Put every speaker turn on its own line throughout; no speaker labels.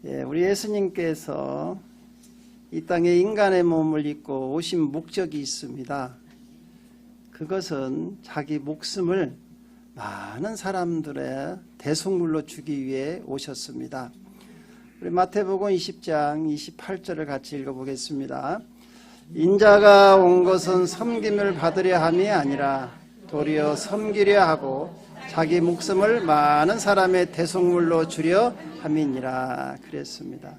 우리 예수님께서 이 땅에 인간의 몸을 입고 오신 목적이 있습니다. 그것은 자기 목숨을 많은 사람들의 대속물로 주기 위해 오셨습니다. 우리 마태복음 20장 28절을 같이 읽어보겠습니다. 인자가 온 것은 섬김을 받으려 함이 아니라 도리어 섬기려 하고 자기 목숨을 많은 사람의 대속물로 주려 함이니라 그랬습니다.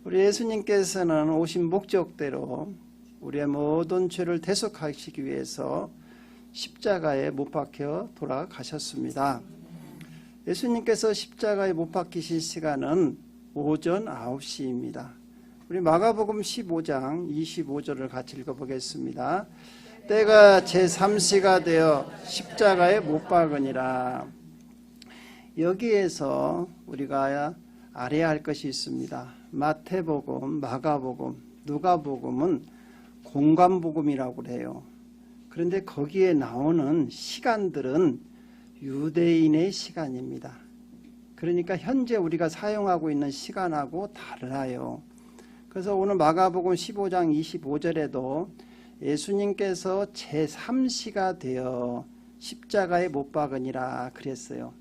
우리 예수님께서는 오신 목적대로 우리의 모든 죄를 대속하시기 위해서 십자가에 못 박혀 돌아가셨습니다. 예수님께서 십자가에 못 박히신 시간은 오전 9시입니다. 우리 마가복음 15장 25절을 같이 읽어보겠습니다. 때가 제3시가 되어 십자가에 못 박으니라. 여기에서 우리가 알아야 할 것이 있습니다. 마태복음, 마가복음, 누가복음은 공관복음이라고 그래요. 그런데 거기에 나오는 시간들은 유대인의 시간입니다. 그러니까 현재 우리가 사용하고 있는 시간하고 달라요. 그래서 오늘 마가복음 15장 25절에도 예수님께서 제3시가 되어 십자가에 못 박으니라 그랬어요.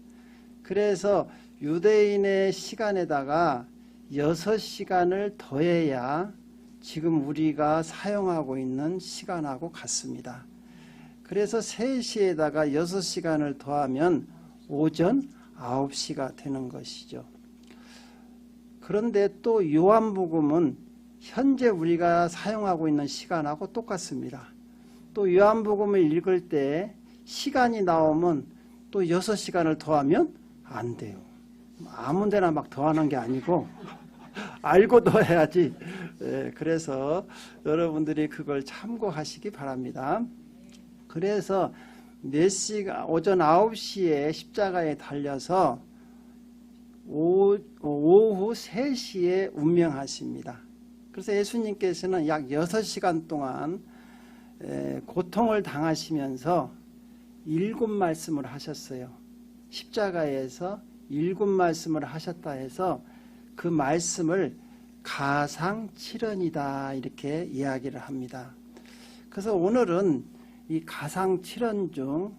그래서 유대인의 시간에다가 6시간을 더해야 지금 우리가 사용하고 있는 시간하고 같습니다. 그래서 3시에다가 6시간을 더하면 오전 9시가 되는 것이죠. 그런데 또 요한복음은 현재 우리가 사용하고 있는 시간하고 똑같습니다. 또 요한복음을 읽을 때 시간이 나오면 또 6시간을 더하면 안 돼요. 아무 데나 막 더하는 게 아니고 알고 더해야지. 그래서 여러분들이 그걸 참고하시기 바랍니다. 그래서 오전 9시에 십자가에 달려서 오후 3시에 운명하십니다. 그래서 예수님께서는 약 6시간 동안 고통을 당하시면서 7말씀을 하셨어요. 십자가에서 7말씀을 하셨다 해서 그 말씀을 가상칠언이다 이렇게 이야기를 합니다. 그래서 오늘은 이 가상칠언 중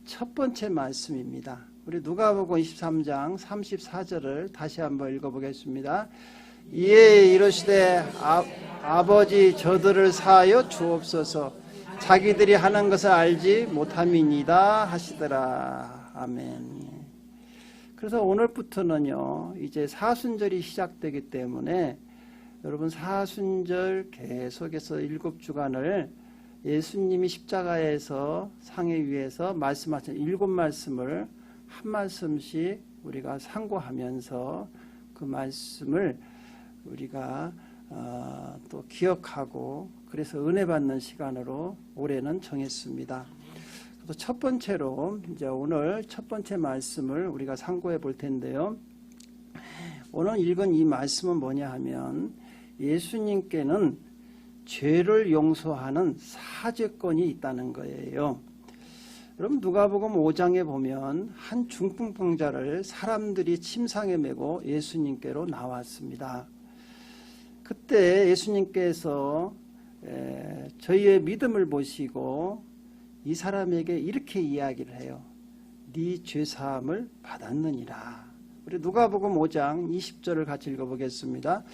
첫 번째 말씀입니다. 우리 누가복음 23장 34절을 다시 한번 읽어보겠습니다. 이에 이르시되 아버지 저들을 사하여 주옵소서 자기들이 하는 것을 알지 못함이니이다 하시더라. 아멘. 그래서 오늘부터는요 이제 사순절이 시작되기 때문에 여러분 사순절 계속해서 7주간을 예수님이 십자가에서 상해 위에서 말씀하신 7말씀을 한 말씀씩 우리가 상고하면서 그 말씀을 우리가 또 기억하고 그래서 은혜 받는 시간으로 올해는 정했습니다. 그래서 첫 번째로 이제 오늘 첫 번째 말씀을 우리가 상고해 볼 텐데요. 오늘 읽은 이 말씀은 뭐냐 하면 예수님께는 죄를 용서하는 사죄권이 있다는 거예요. 여러분 누가복음 5장에 보면 한 중풍병자를 사람들이 침상에 메고 예수님께로 나왔습니다. 그때 예수님께서 저희의 믿음을 보시고 이 사람에게 이렇게 이야기를 해요. 네 죄사함을 받았느니라. 우리 누가복음 5장 20절을 같이 읽어보겠습니다.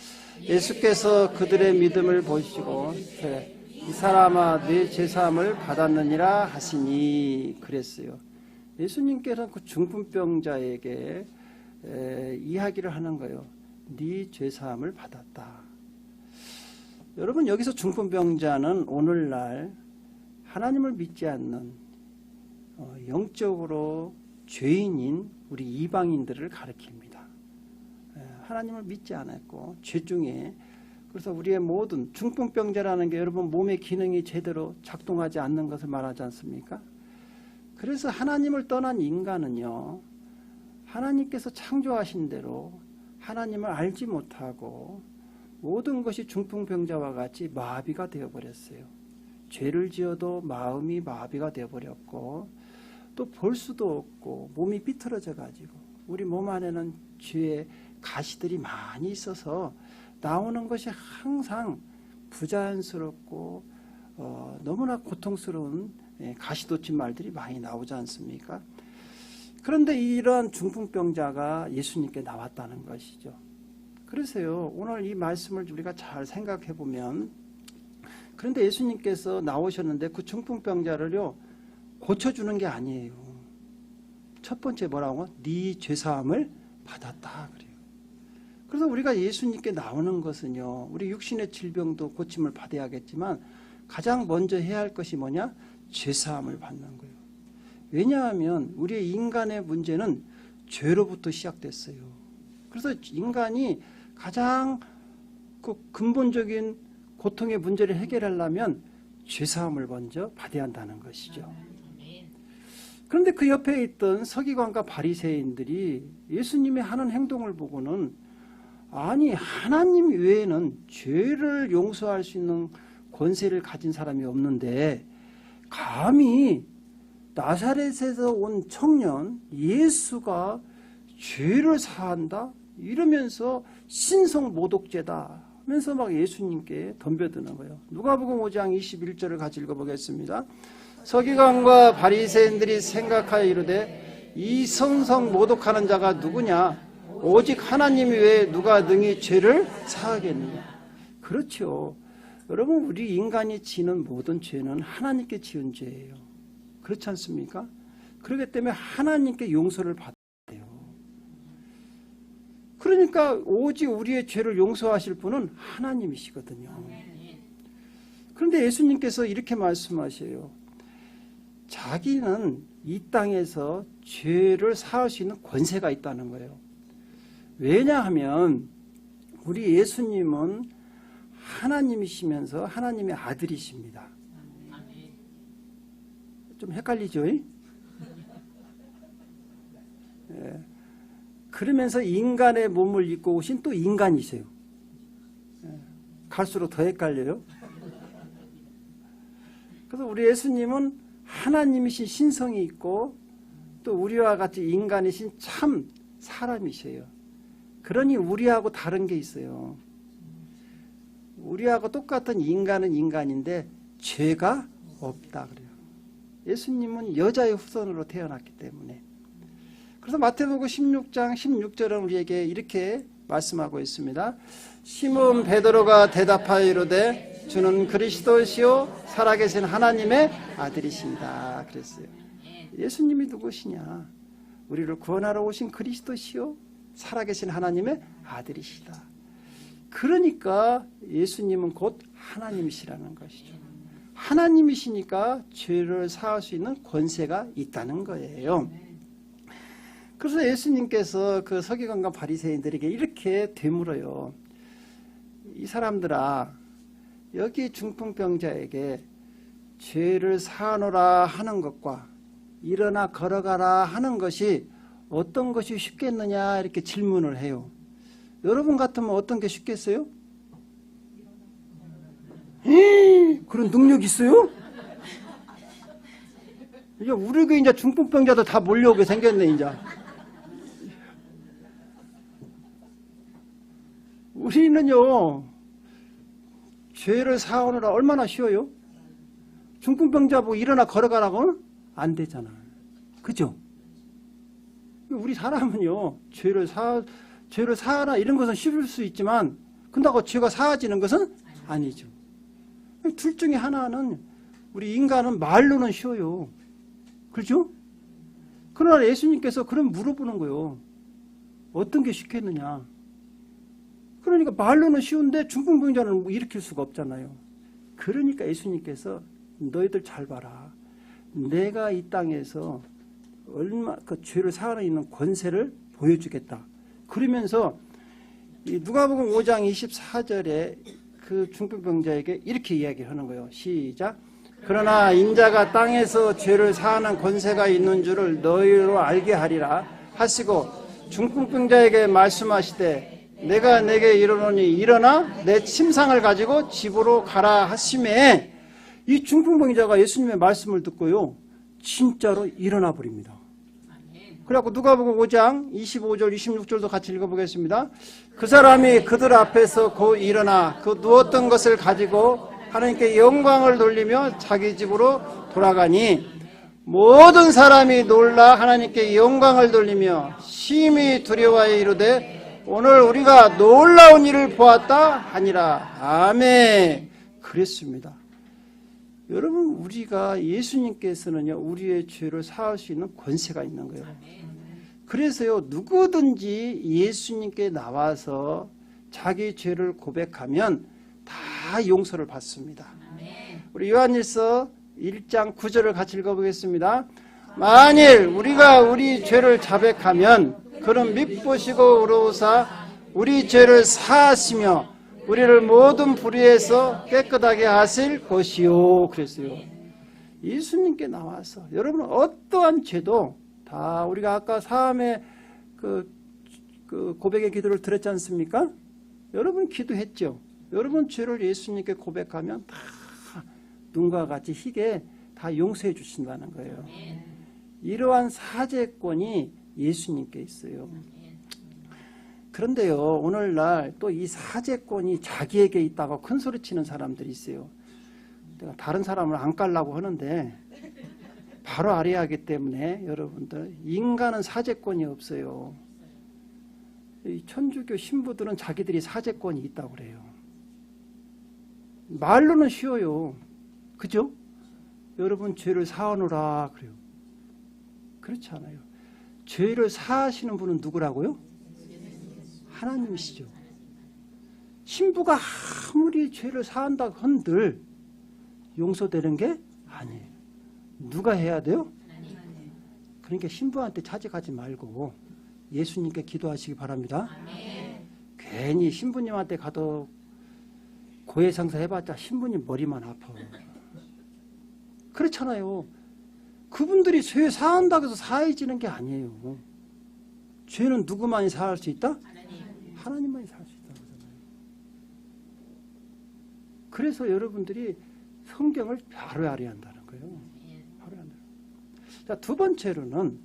예수께서 그들의 믿음을 보시고 이 사람아 네 죄사함을 받았느니라 하시니 그랬어요. 예수님께서 그 중풍병자에게 이야기를 하는 거예요. 네 죄사함을 받았다. 여러분 여기서 중풍병자는 오늘날 하나님을 믿지 않는 영적으로 죄인인 우리 이방인들을 가리킵니다. 하나님을 믿지 않았고 죄 중에 그래서 우리의 모든 중풍병자라는 게 여러분 몸의 기능이 제대로 작동하지 않는 것을 말하지 않습니까? 그래서 하나님을 떠난 인간은요 하나님께서 창조하신 대로 하나님을 알지 못하고 모든 것이 중풍병자와 같이 마비가 되어버렸어요. 죄를 지어도 마음이 마비가 되어버렸고 또 볼 수도 없고 몸이 비틀어져 가지고 우리 몸 안에는 죄의 가시들이 많이 있어서 나오는 것이 항상 부자연스럽고 너무나 고통스러운 가시돋친 말들이 많이 나오지 않습니까? 그런데 이러한 중풍병자가 예수님께 나왔다는 것이죠. 그래서요, 오늘 이 말씀을 우리가 잘 생각해 보면, 그런데 예수님께서 나오셨는데 그 중풍병자를요 고쳐주는 게 아니에요. 첫 번째 뭐라고? 네 죄사함을 받았다 그래요. 그래서 우리가 예수님께 나오는 것은요, 우리 육신의 질병도 고침을 받아야겠지만 가장 먼저 해야 할 것이 뭐냐? 죄사함을 받는 거예요. 왜냐하면 우리의 인간의 문제는 죄로부터 시작됐어요. 그래서 인간이 가장 그 근본적인 고통의 문제를 해결하려면 죄사함을 먼저 받아야 한다는 것이죠. 그런데 그 옆에 있던 서기관과 바리새인들이 예수님이 하는 행동을 보고는, 아니 하나님 외에는 죄를 용서할 수 있는 권세를 가진 사람이 없는데 감히 나사렛에서 온 청년 예수가 죄를 사한다? 이러면서 신성모독죄다 하면서 막 예수님께 덤벼드는 거예요. 누가복음 5장 21절을 같이 읽어보겠습니다. 서기관과 바리새인들이 생각하여 이르되 이 성성모독하는 자가 누구냐? 오직 하나님 외에 누가 능히 죄를 사하겠느냐? 그렇죠. 여러분, 우리 인간이 지는 모든 죄는 하나님께 지은 죄예요. 그렇지 않습니까? 그렇기 때문에 하나님께 용서를 받아야 돼요. 그러니까 오직 우리의 죄를 용서하실 분은 하나님이시거든요. 그런데 예수님께서 이렇게 말씀하셔요. 자기는 이 땅에서 죄를 사할 수 있는 권세가 있다는 거예요. 왜냐하면 우리 예수님은 하나님이시면서 하나님의 아들이십니다. 좀 헷갈리죠? 예. 그러면서 인간의 몸을 입고 오신 또 인간이세요. 예. 갈수록 더 헷갈려요. 그래서 우리 예수님은 하나님이신 신성이 있고 또 우리와 같이 인간이신 참 사람이세요. 그러니 우리하고 다른 게 있어요. 우리하고 똑같은 인간은 인간인데 죄가 없다 그래요. 예수님은 여자의 후손으로 태어났기 때문에. 그래서 마태복음 16장 16절은 우리에게 이렇게 말씀하고 있습니다. 시몬 베드로가 대답하여 이르되 주는 그리스도시요 살아계신 하나님의 아들이신다 그랬어요. 예수님이 누구시냐? 우리를 구원하러 오신 그리스도시요 살아계신 하나님의 아들이시다. 그러니까 예수님은 곧 하나님이시라는 것이죠. 하나님이시니까 죄를 사할 수 있는 권세가 있다는 거예요. 그래서 예수님께서 그 서기관과 바리새인들에게 이렇게 되물어요. 이 사람들아, 여기 중풍병자에게 죄를 사하노라 하는 것과 일어나 걸어가라 하는 것이 어떤 것이 쉽겠느냐 이렇게 질문을 해요. 여러분 같으면 어떤 게 쉽겠어요? 그런 능력 있어요? 이제 우리 교회 이제 중풍병자도 다 몰려오게 생겼네 이제. 우리는요 죄를 사하느라 얼마나 쉬워요? 중풍병자 보고 일어나 걸어가라고는 안 되잖아. 그죠? 우리 사람은요 죄를 사하라 이런 것은 쉬울 수 있지만 근다고 죄가 사하지는 것은 아니죠. 둘 중에 하나는 우리 인간은 말로는 쉬워요. 그렇죠? 그러나 예수님께서 그럼 물어보는 거예요. 어떤 게 쉽겠느냐? 그러니까 말로는 쉬운데 중풍병자는 뭐 일으킬 수가 없잖아요. 그러니까 예수님께서 너희들 잘 봐라. 내가 이 땅에서 얼마 그 죄를 사하는 있는 권세를 보여주겠다. 그러면서 누가복음 5장 24절에 그 중풍병자에게 이렇게 이야기하는 거예요. 시작. 그러나 인자가 땅에서 죄를 사하는 권세가 있는 줄을 너희로 알게 하리라 하시고 중풍병자에게 말씀하시되 내가 내게 이르노니 일어나 내 침상을 가지고 집으로 가라 하심에 이 중풍병자가 예수님의 말씀을 듣고요 진짜로 일어나 버립니다. 그래갖고 누가복음 5장 25절 26절도 같이 읽어보겠습니다. 그 사람이 그들 앞에서 곧 일어나 그 누웠던 것을 가지고 하나님께 영광을 돌리며 자기 집으로 돌아가니 모든 사람이 놀라 하나님께 영광을 돌리며 심히 두려워하여 이르되 오늘 우리가 놀라운 일을 보았다 하니라. 아멘. 그랬습니다. 여러분, 우리가 예수님께서는요, 우리의 죄를 사할 수 있는 권세가 있는 거예요. 그래서요, 누구든지 예수님께 나와서 자기 죄를 고백하면 다 용서를 받습니다. 우리 요한일서 1장 9절을 같이 읽어보겠습니다. 만일 우리가 우리 죄를 자백하면 그는 밉보시고 의로우사 우리 죄를 사하시며 우리를 모든 불의에서 깨끗하게 하실 것이요. 그랬어요. 예수님께 나와서 여러분 어떠한 죄도 다 우리가 아까 사함의 그 고백의 기도를 들었지 않습니까? 여러분 기도했죠. 여러분 죄를 예수님께 고백하면 다 눈과 같이 희게 다 용서해 주신다는 거예요. 이러한 사죄권이 예수님께 있어요. 그런데요, 오늘날 또 이 사죄권이 자기에게 있다고 큰 소리 치는 사람들이 있어요. 내가 다른 사람을 안 깔라고 하는데 바로 알아야 하기 때문에 여러분들, 인간은 사죄권이 없어요. 이 천주교 신부들은 자기들이 사죄권이 있다고 그래요. 말로는 쉬워요. 그죠? 여러분 죄를 사하노라 그래요. 그렇지 않아요. 죄를 사하시는 분은 누구라고요? 하나님이시죠. 신부가 아무리 죄를 사한다고 한들 용서되는 게 아니에요. 누가 해야 돼요? 그러니까 신부한테 차직하지 말고 예수님께 기도하시기 바랍니다. 괜히 신부님한테 가도 고해상사 해봤자 신부님 머리만 아파. 그렇잖아요. 그분들이 죄 사한다고 해서 사해지는 게 아니에요. 죄는 누구만이 사할 수 있다? 하나님만이 사할 수 있다고 하잖아요. 그래서 여러분들이 성경을 바로 알아야 한다는 거예요. 바로 알아야 한다. 자, 두 번째로는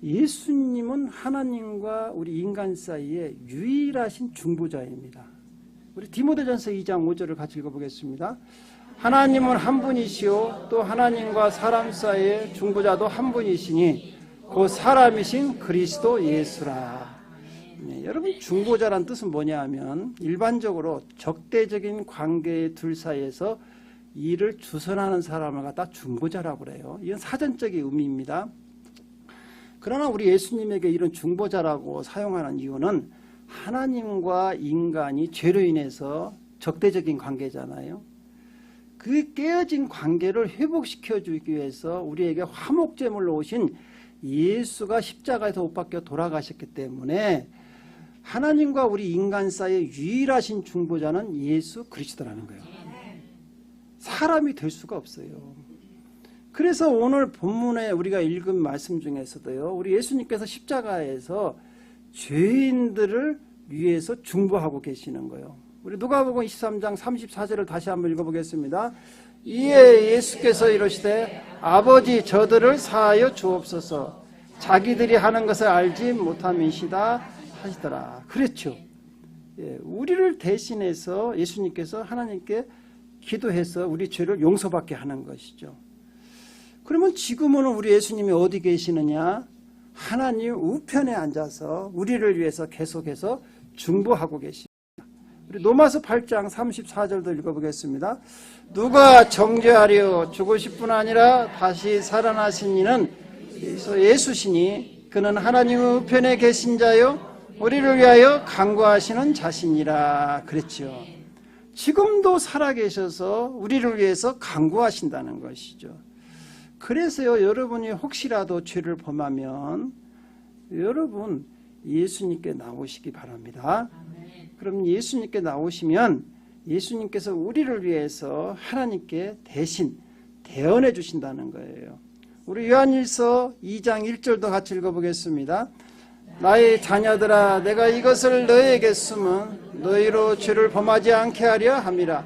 예수님은 하나님과 우리 인간 사이에 유일하신 중보자입니다. 우리 디모데전서 2장 5절을 같이 읽어보겠습니다. 하나님은 한 분이시요 또 하나님과 사람 사이의 중보자도 한 분이시니 그 사람이신 그리스도 예수라. 네, 여러분 중보자란 뜻은 뭐냐 하면 일반적으로 적대적인 관계의 둘 사이에서 일을 주선하는 사람을 갖다 중보자라고 그래요. 이건 사전적인 의미입니다. 그러나 우리 예수님에게 이런 중보자라고 사용하는 이유는 하나님과 인간이 죄로 인해서 적대적인 관계잖아요. 그 깨어진 관계를 회복시켜주기 위해서 우리에게 화목제물로 오신 예수가 십자가에서 못 박혀 돌아가셨기 때문에 하나님과 우리 인간 사이의 유일하신 중보자는 예수 그리스도라는 거예요. 사람이 될 수가 없어요. 그래서 오늘 본문에 우리가 읽은 말씀 중에서도요, 우리 예수님께서 십자가에서 죄인들을 위해서 중보하고 계시는 거예요. 우리 누가복음 23장 34절을 다시 한번 읽어보겠습니다. 이에 예수께서 이르시되 아버지 저들을 사하여 주옵소서 자기들이 하는 것을 알지 못함이시다 하시더라. 그랬죠. 예, 우리를 대신해서 예수님께서 하나님께 기도해서 우리 죄를 용서받게 하는 것이죠. 그러면 지금은 우리 예수님이 어디 계시느냐? 하나님 우편에 앉아서 우리를 위해서 계속해서 중보하고 계십니다. 우리 로마서 8장 34절도 읽어보겠습니다. 누가 정죄하려 죽으실 뿐 아니라 다시 살아나신 이는 예수시니 그는 하나님 우편에 계신 자요 우리를 위하여 간구하시는 자신이라 그랬죠. 지금도 살아계셔서 우리를 위해서 간구하신다는 것이죠. 그래서요, 여러분이 혹시라도 죄를 범하면 여러분 예수님께 나오시기 바랍니다. 그럼 예수님께 나오시면 예수님께서 우리를 위해서 하나님께 대신 대언해 주신다는 거예요. 우리 요한일서 2장 1절도 같이 읽어보겠습니다. 나의 자녀들아 내가 이것을 너희에게 쓰면 너희로 죄를 범하지 않게 하려 함이라.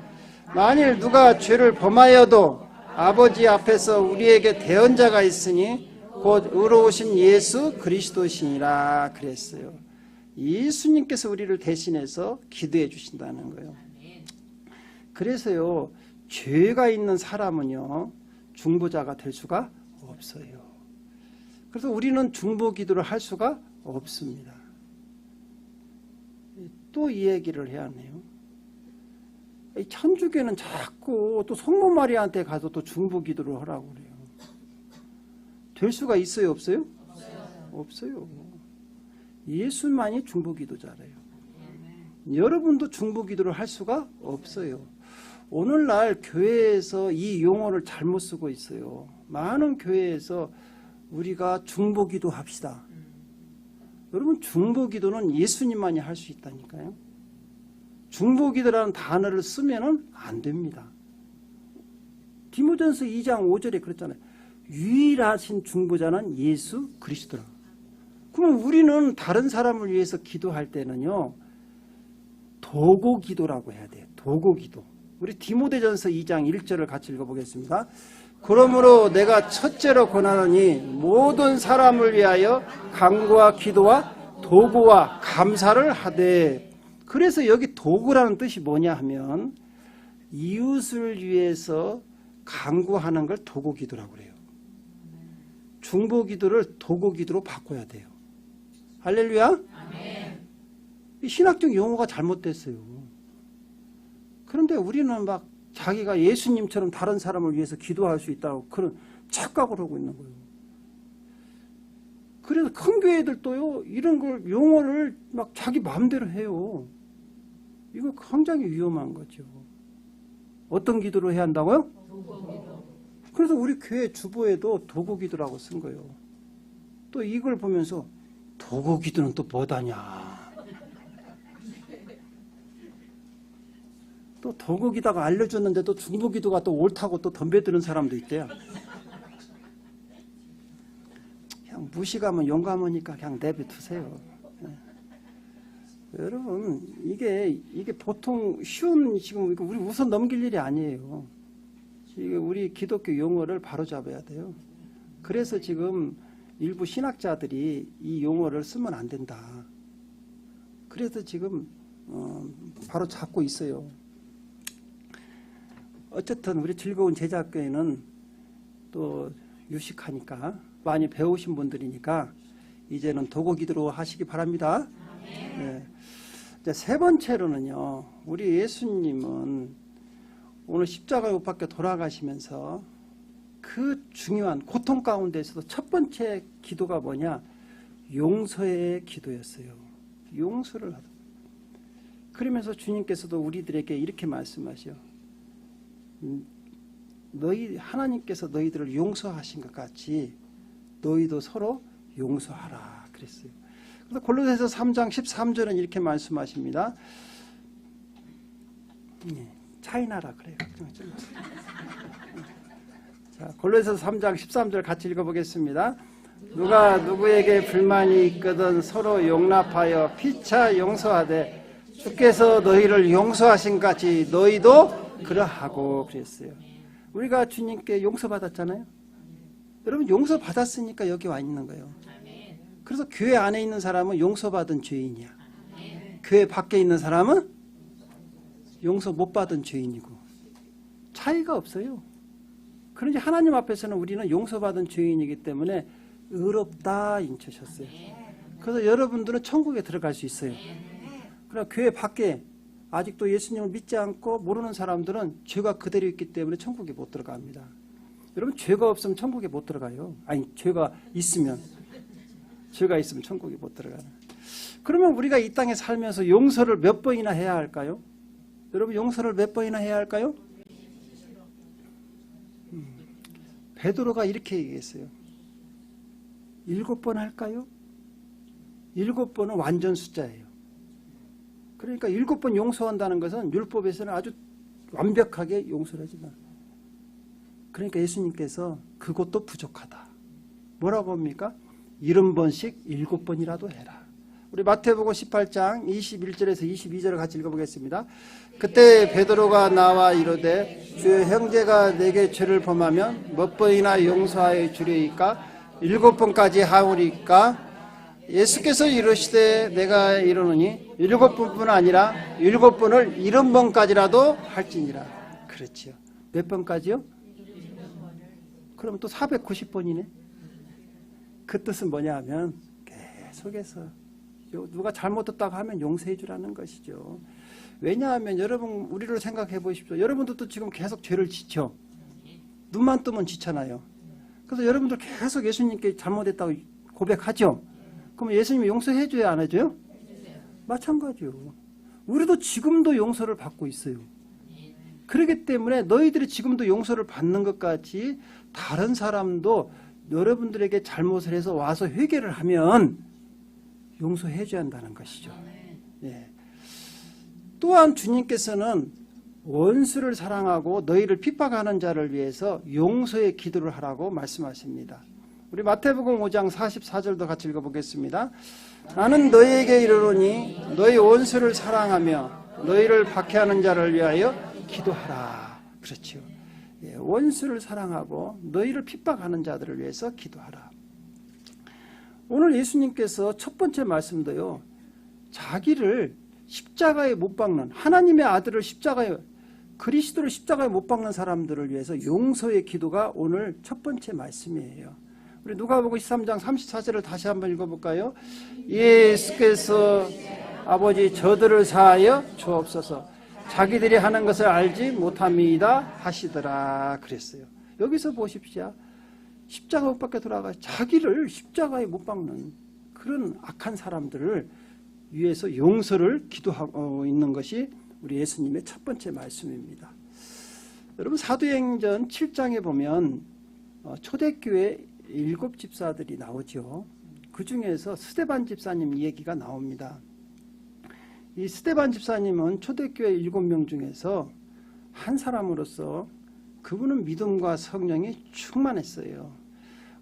만일 누가 죄를 범하여도 아버지 앞에서 우리에게 대언자가 있으니 곧 의로우신 예수 그리스도시니라 그랬어요. 예수님께서 우리를 대신해서 기도해 주신다는 거예요. 그래서요, 죄가 있는 사람은요, 중보자가 될 수가 없어요. 그래서 우리는 중보 기도를 할 수가 없습니다. 또 이 얘기를 해야 하네요. 천주교는 자꾸 또 성모 마리아한테 가서 또 중보 기도를 하라고 그래요. 될 수가 있어요, 없어요? 없어요. 예수만이 중보 기도자래요. 여러분도 중보 기도를 할 수가 없어요. 오늘날 교회에서 이 용어를 잘못 쓰고 있어요. 많은 교회에서 우리가 중보 기도 합시다. 여러분, 중보 기도는 예수님만이 할 수 있다니까요. 중보 기도라는 단어를 쓰면은 안 됩니다. 디모전서 2장 5절에 그랬잖아요. 유일하신 중보자는 예수 그리스도라. 그럼 우리는 다른 사람을 위해서 기도할 때는요, 도고 기도라고 해야 돼요. 도고 기도. 우리 디모데전서 2장 1절을 같이 읽어보겠습니다. 그러므로 내가 첫째로 권하노니 모든 사람을 위하여 간구와 기도와 도구와 감사를 하되. 그래서 여기 도구라는 뜻이 뭐냐 하면 이웃을 위해서 간구하는 걸 도구 기도라고 그래요. 중보 기도를 도구 기도로 바꿔야 돼요. 할렐루야. 아멘. 신학적 용어가 잘못됐어요. 그런데 우리는 막 자기가 예수님처럼 다른 사람을 위해서 기도할 수 있다고 그런 착각을 하고 있는 거예요. 그래서 큰 교회들도요, 이런 걸 용어를 막 자기 마음대로 해요. 이거 굉장히 위험한 거죠. 어떤 기도를 해야 한다고요? 도구기도. 그래서 우리 교회 주보에도 도구기도라고 쓴 거예요. 또 이걸 보면서 도구기도는 또 뭐다냐. 또 도구기다가 알려줬는데 또 중보기도가 또 옳다고 또 덤벼드는 사람도 있대요. 그냥 무식하면 용감하니까 그냥 내버두세요. 여러분, 이게 보통 쉬운, 지금 우리 우선 넘길 일이 아니에요. 이게 우리 기독교 용어를 바로잡아야 돼요. 그래서 지금 일부 신학자들이 이 용어를 쓰면 안 된다. 그래서 지금 바로 잡고 있어요. 어쨌든 우리 즐거운 제자학교에는 또 유식하니까 많이 배우신 분들이니까 이제는 도구 기도로 하시기 바랍니다. 네. 이제 세 번째로는요, 우리 예수님은 오늘 십자가에 못 박혀 돌아가시면서 그 중요한 고통 가운데서도 첫 번째 기도가 뭐냐? 용서의 기도였어요. 용서를 하다. 그러면서 주님께서도 우리들에게 이렇게 말씀하셔. 하나님께서 너희들을 용서하신 것 같이 너희도 서로 용서하라 그랬어요. 그래서 골로새서 3장 13절은 이렇게 말씀하십니다. 차이나라 그래요. 자, 골로새서 3장 13절 같이 읽어보겠습니다. 누가 누구에게 불만이 있거든 서로 용납하여 피차 용서하되 주께서 너희를 용서하신 같이 너희도 그러하고 그랬어요. 우리가 주님께 용서받았잖아요. 여러분, 용서받았으니까 여기 와 있는 거예요. 그래서 교회 안에 있는 사람은 용서받은 죄인이야. 교회 밖에 있는 사람은 용서 못 받은 죄인이고 차이가 없어요. 그런데 하나님 앞에서는 우리는 용서받은 죄인이기 때문에 의롭다 인쳐셨어요. 그래서 여러분들은 천국에 들어갈 수 있어요. 그러나 교회 밖에 아직도 예수님을 믿지 않고 모르는 사람들은 죄가 그대로 있기 때문에 천국에 못 들어갑니다. 여러분, 죄가 없으면 천국에 못 들어가요. 아니, 죄가 있으면 천국에 못 들어가요. 그러면 우리가 이 땅에 살면서 용서를 몇 번이나 해야 할까요? 여러분, 용서를 몇 번이나 해야 할까요? 베드로가 이렇게 얘기했어요. 7번 할까요? 7번은 완전 숫자예요. 그러니까 7번 용서한다는 것은 율법에서는 아주 완벽하게 용서를 하지만, 그러니까 예수님께서 그것도 부족하다. 뭐라고 합니까? 70번씩 7번이라도 해라. 우리 마태복음 18장 21절에서 22절을 같이 읽어보겠습니다. 그때 베드로가 나와 이르되 주여, 형제가 내게 죄를 범하면 몇 번이나 용서하여 주리이까? 7번까지 하오리까 예수께서 이르시되 내가 이르노니 7번뿐 아니라 7번을 70번까지라도 할지니라. 그렇지요. 몇 번까지요? 그럼 또 490번이네. 그 뜻은 뭐냐 하면 계속해서 누가 잘못했다고 하면 용서해 주라는 것이죠. 왜냐하면 여러분 우리를 생각해 보십시오. 여러분들도 지금 계속 죄를 지쳐. 눈만 뜨면 지잖아요. 그래서 여러분들 계속 예수님께 잘못했다고 고백하죠. 그럼 예수님이 용서해 줘야 안 해줘요? 마찬가지요. 우리도 지금도 용서를 받고 있어요. 그렇기 때문에 너희들이 지금도 용서를 받는 것 같이 다른 사람도 여러분들에게 잘못을 해서 와서 회개를 하면 용서해 줘야 한다는 것이죠. 예. 또한 주님께서는 원수를 사랑하고 너희를 핍박하는 자를 위해서 용서의 기도를 하라고 말씀하십니다. 우리 마태복음 5장 44절도 같이 읽어보겠습니다. 나는 너희에게 이르노니 너희 원수를 사랑하며 너희를 박해하는 자를 위하여 기도하라. 그렇죠. 예, 원수를 사랑하고 너희를 핍박하는 자들을 위해서 기도하라. 오늘 예수님께서 첫 번째 말씀도요. 자기를 십자가에 못 박는 하나님의 아들을 그리스도를 십자가에 못 박는 사람들을 위해서 용서의 기도가 오늘 첫 번째 말씀이에요. 우리 누가복음 13장 34절을 다시 한번 읽어볼까요? 예수께서 아버지 저들을 사하여 주옵소서 자기들이 하는 것을 알지 못함이다 하시더라 그랬어요. 여기서 보십시오. 십자가 못 박혀 돌아가 자기를 십자가에 못 박는 그런 악한 사람들을 위해서 용서를 기도하고 있는 것이 우리 예수님의 첫 번째 말씀입니다. 여러분 사도행전 7장에 보면 초대교회 7집사들이 나오죠. 그 중에서 스데반 집사님 얘기가 나옵니다. 이 스데반 집사님은 초대교회 7명 중에서 한 사람으로서 그분은 믿음과 성령이 충만했어요.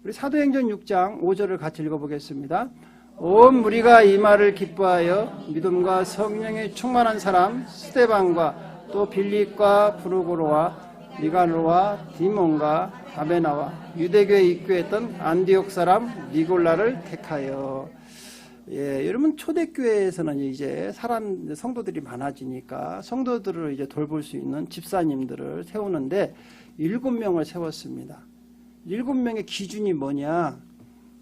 우리 사도행전 6장 5절을 같이 읽어보겠습니다. 온 무리가 이 말을 기뻐하여 믿음과 성령이 충만한 사람 스데반과 또 빌립과 브루고로와 니가노와 디몬과 바베나와 유대교에 입교했던 안디옥 사람 니골라를 택하여. 예, 여러분 초대교회에서는 이제 성도들이 많아지니까 성도들을 이제 돌볼 수 있는 집사님들을 세우는데 7명을 세웠습니다. 7명의 기준이 뭐냐?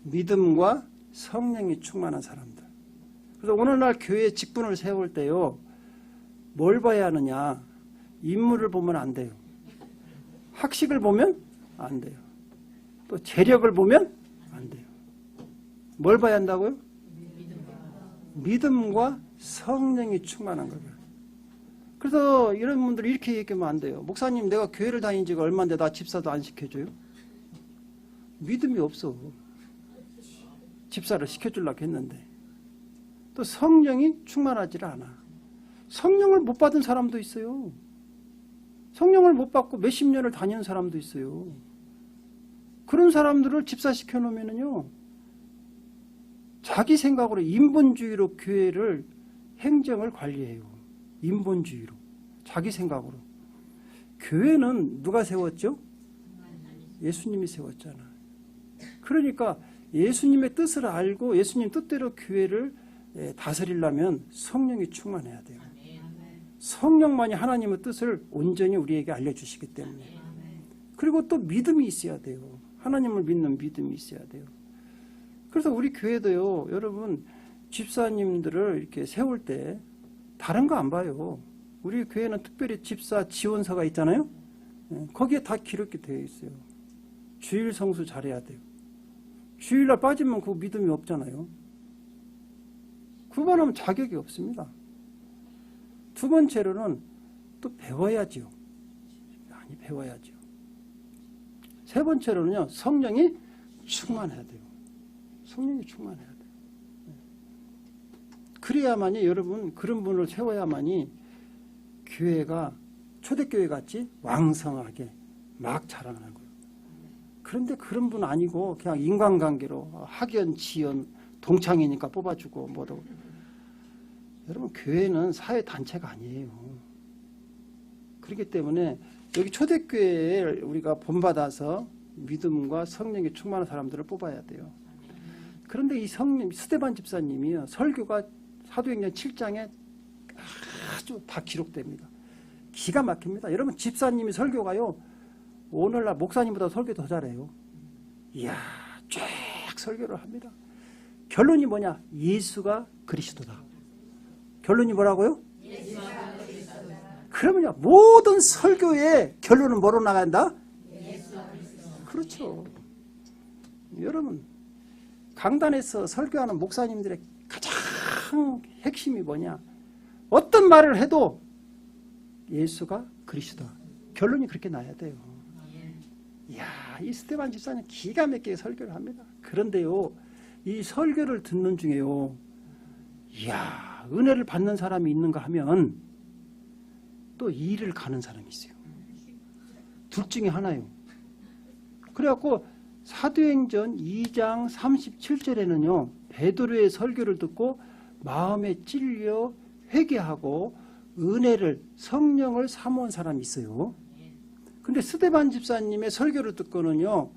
믿음과 성령이 충만한 사람들. 그래서 오늘날 교회 직분을 세울 때요, 뭘 봐야 하느냐? 인물을 보면 안 돼요. 학식을 보면 안 돼요. 또 재력을 보면 안 돼요. 뭘 봐야 한다고요? 믿음과 성령이 충만한 거예요. 그래서 이런 분들이 이렇게 얘기하면 안 돼요. 목사님, 내가 교회를 다닌 지가 얼마인데 나 집사도 안 시켜줘요? 믿음이 없어. 집사를 시켜주려고 했는데. 또 성령이 충만하지 않아. 성령을 못 받은 사람도 있어요. 성령을 못 받고 몇십 년을 다니는 사람도 있어요. 그런 사람들을 집사 시켜놓으면요, 자기 생각으로 인본주의로 교회를 행정을 관리해요. 인본주의로. 자기 생각으로. 교회는 누가 세웠죠? 예수님이 세웠잖아. 그러니까 예수님의 뜻을 알고 예수님 뜻대로 교회를 다스리려면 성령이 충만해야 돼요. 성령만이 하나님의 뜻을 온전히 우리에게 알려주시기 때문에. 그리고 또 믿음이 있어야 돼요. 하나님을 믿는 믿음이 있어야 돼요. 그래서 우리 교회도요, 여러분 집사님들을 이렇게 세울 때 다른 거 안 봐요. 우리 교회는 특별히 집사 지원서가 있잖아요. 거기에 다 기록이 되어 있어요. 주일 성수 잘해야 돼요. 주일날 빠지면 그 믿음이 없잖아요. 그거는 자격이 없습니다. 두 번째로는 또 배워야지요. 많이 배워야지요. 세 번째로는요, 성령이 충만해야 돼요. 성령이 충만해야 돼요. 그래야만이 여러분 그런 분을 세워야만이 교회가 초대교회 같이 왕성하게 막 자라나는 거예요. 그런데 그런 분 아니고 그냥 인간관계로 학연, 지연, 동창이니까 뽑아주고 뭐도. 여러분 교회는 사회단체가 아니에요. 그렇기 때문에 여기 초대교회에 우리가 본받아서 믿음과 성령에 충만한 사람들을 뽑아야 돼요. 그런데 이 스데반 집사님이요, 설교가 사도행전 7장에 아주 다 기록됩니다. 기가 막힙니다. 여러분, 집사님이 설교가요, 오늘날 목사님보다 설교 더 잘해요. 이야, 쫙 설교를 합니다. 결론이 뭐냐? 예수가 그리스도다. 결론이 뭐라고요? 예수가 그리스도다. 그러면요, 모든 설교의 결론은 뭐로 나간다? 예수가 그리스도다. 그렇죠. 여러분, 강단에서 설교하는 목사님들의 가장 핵심이 뭐냐? 어떤 말을 해도 예수가 그리스도다. 결론이 그렇게 나야 돼요. 이야, 이 스데반 집사님 기가 막히게 설교를 합니다. 그런데요, 이 설교를 듣는 중에요, 이야, 은혜를 받는 사람이 있는가 하면 또 일을 가는 사람이 있어요. 둘 중에 하나요. 그래갖고 사도행전 2장 37절에는요, 베드로의 설교를 듣고 마음에 찔려 회개하고 은혜를, 성령을 사모한 사람이 있어요. 근데 스데반 집사님의 설교를 듣고는요,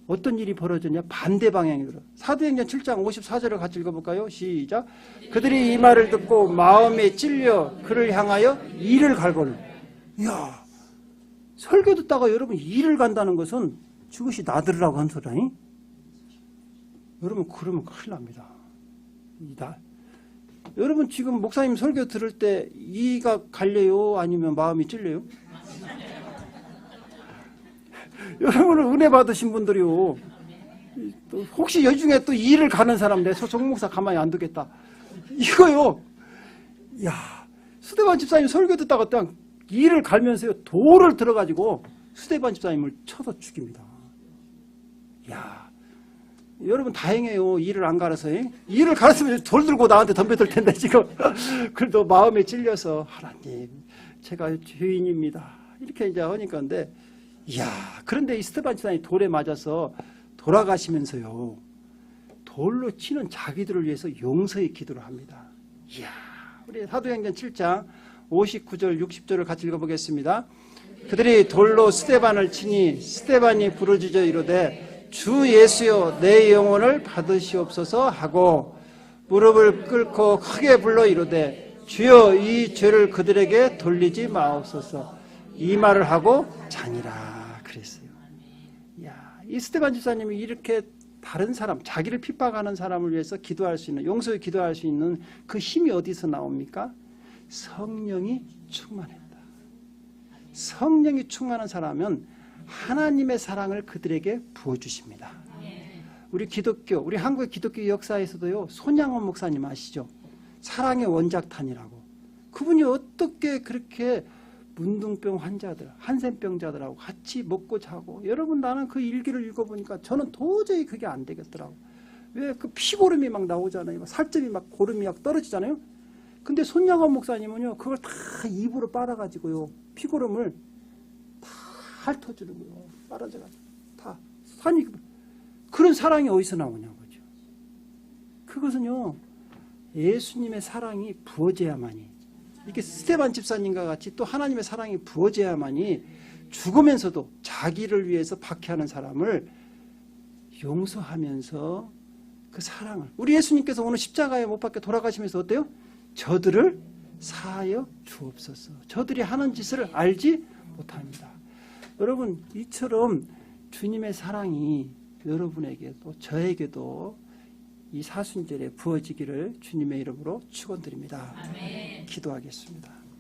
어떤 일이 벌어졌냐? 반대 방향으로. 사도행전 7장 54절을 같이 읽어볼까요? 시작. 그들이 이 말을 듣고 마음에 찔려 그를 향하여 일을 갈거늘. 이야, 설교 듣다가 여러분 일을 간다는 것은 죽으시 나들으라고 한 소리니? 여러분, 그러면 큰일 납니다. 여러분, 지금 목사님 설교 들을 때 이가 갈려요? 아니면 마음이 찔려요? 여러분은 은혜 받으신 분들이요, 혹시 여중에 또 일을 가는 사람인데 정목사 가만히 안 두겠다 이거요. 야, 스데반 집사님 설교 듣다가 그냥 일을 갈면서요, 돌을 들어가지고 스데반 집사님을 쳐서 죽입니다. 야, 여러분 다행이에요. 일을 안 갈아서. 일을 갈았으면 돌 들고 나한테 덤벼들 텐데 지금. 그래도 마음에 찔려서 하나님, 제가 죄인입니다, 이렇게 이제 하니까. 근데 이야, 그런데 이 스데반 집사님이 돌에 맞아서 돌아가시면서요, 돌로 치는 자기들을 위해서 용서의 기도를 합니다. 이야, 우리 사도행전 7장 59절 60절을 같이 읽어보겠습니다. 그들이 돌로 스데반을 치니 스데반이 부르짖어 이르되 주 예수여 내 영혼을 받으시옵소서 하고 무릎을 꿇고 크게 불러 이르되 주여 이 죄를 그들에게 돌리지 마옵소서, 이 말을 하고 자니라 그랬어요. 야, 이 스데반 집사님이 이렇게 다른 사람, 자기를 핍박하는 사람을 위해서 기도할 수 있는, 용서에 기도할 수 있는 그 힘이 어디서 나옵니까? 성령이 충만했다. 성령이 충만한 사람은 하나님의 사랑을 그들에게 부어주십니다. 우리 기독교, 우리 한국의 기독교 역사에서도요, 손양원 목사님 아시죠? 사랑의 원작탄이라고. 그분이 어떻게 그렇게 문둥병 환자들, 한센병자들하고 같이 먹고 자고. 여러분, 나는 그 일기를 읽어보니까 저는 도저히 그게 안 되겠더라고. 왜? 그 피고름이 막 나오잖아요. 살점이 막, 고름이 막 떨어지잖아요. 근데 손양원 목사님은요, 그걸 다 입으로 빨아가지고요, 피고름을 다 핥아주는 거예요. 빨아져가지고 다 산이. 그런 사랑이 어디서 나오냐고죠. 그것은요, 예수님의 사랑이 부어져야만이, 이렇게 스데반 집사님과 같이 또 하나님의 사랑이 부어져야만이 죽으면서도 자기를 위해서 박해하는 사람을 용서하면서 그 사랑을, 우리 예수님께서 오늘 십자가에 못 박혀 돌아가시면서 어때요? 저들을 사하여 주옵소서. 저들이 하는 짓을 알지 못합니다. 여러분, 이처럼 주님의 사랑이 여러분에게도 저에게도 이 사순절에 부어지기를 주님의 이름으로 축원드립니다. 아멘. 기도하겠습니다.